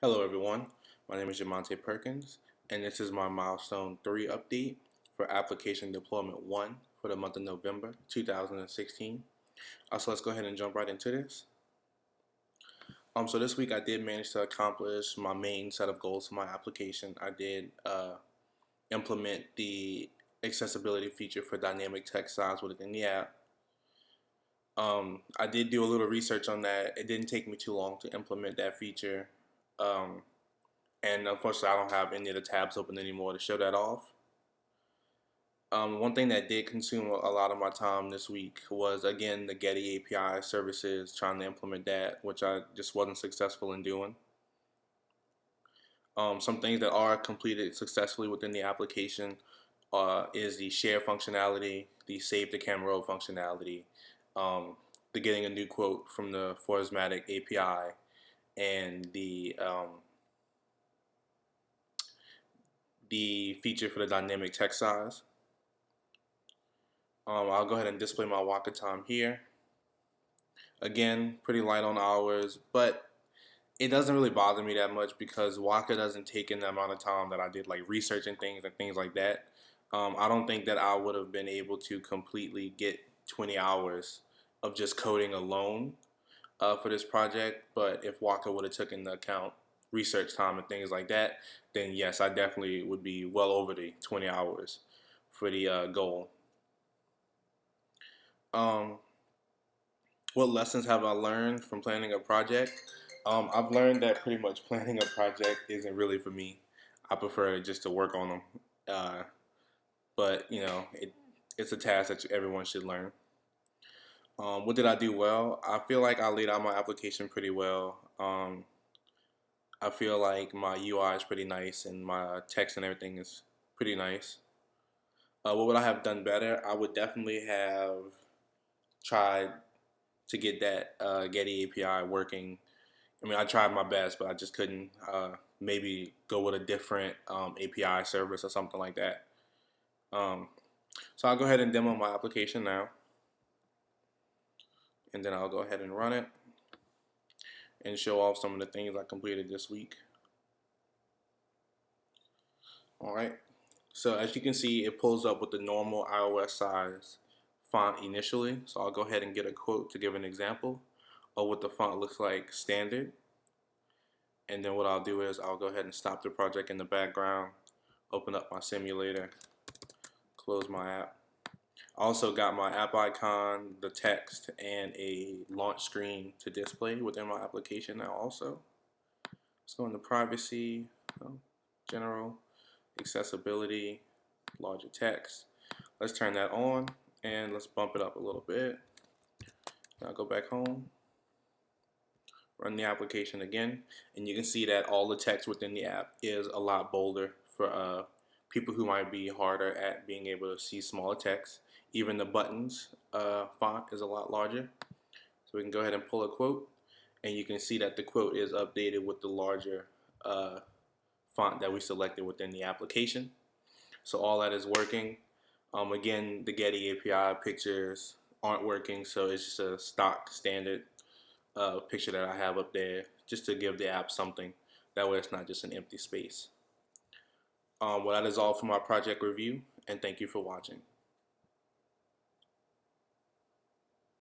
Hello everyone, my name is Jamonte Perkins and this is my Milestone 3 update for Application Deployment 1 for the month of November 2016. So let's go ahead and jump right into this. So this week I did manage to accomplish my main set of goals for my application. I did implement the accessibility feature for dynamic text size within the app. I did do a little research on that. It didn't take me too long to implement that feature. Um, and unfortunately I don't have any of the tabs open anymore to show that off. One thing that did consume a lot of my time this week was again the Getty API services, trying to implement that, which I just wasn't successful in doing. Some things that are completed successfully within the application is the share functionality, the save to camera roll functionality, the getting a new quote from the Forasmatic API, and the feature for the dynamic text size. I'll go ahead and display my Waka time here. Again, pretty light on hours, but it doesn't really bother me that much because Waka doesn't take in the amount of time that I did like researching things and things like that. I don't think that I would have been able to completely get 20 hours of just coding alone for this project, but if Waka would have taken into account research time and things like that, then yes, I definitely would be well over the 20 hours for the goal. What lessons have I learned from planning a project? I've learned that pretty much planning a project isn't really for me. I prefer just to work on them. Uh, but you know, it's a task that everyone should learn. What did I do well? I feel like I laid out my application pretty well. I feel like my UI is pretty nice and my text and everything is pretty nice. What would I have done better? I would definitely have tried to get that Getty API working. I mean, I tried my best, but I just couldn't. Maybe go with a different API service or something like that. Um, so I'll go ahead and demo my application now, and then I'll go ahead and run it and show off some of the things I completed this week. All right. So as you can see, it pulls up with the normal iOS size font initially. So I'll go ahead and get a quote to give an example of what the font looks like standard. And then what I'll do is I'll go ahead and stop the project in the background, open up my simulator, close my app. I also got my app icon, the text, and a launch screen to display within my application now also. Let's go into privacy, general, accessibility, larger text. Let's turn that on and let's bump it up a little bit. Now go back home, run the application again, and you can see that all the text within the app is a lot bolder for people who might be harder at being able to see smaller text. Even the buttons font is a lot larger. So we can go ahead and pull a quote, and you can see that the quote is updated with the larger font that we selected within the application. So all that is working. Again, the Getty API pictures aren't working, so it's just a stock standard picture that I have up there just to give the app something. That way it's not just an empty space. Well, that is all for my project review, and thank you for watching.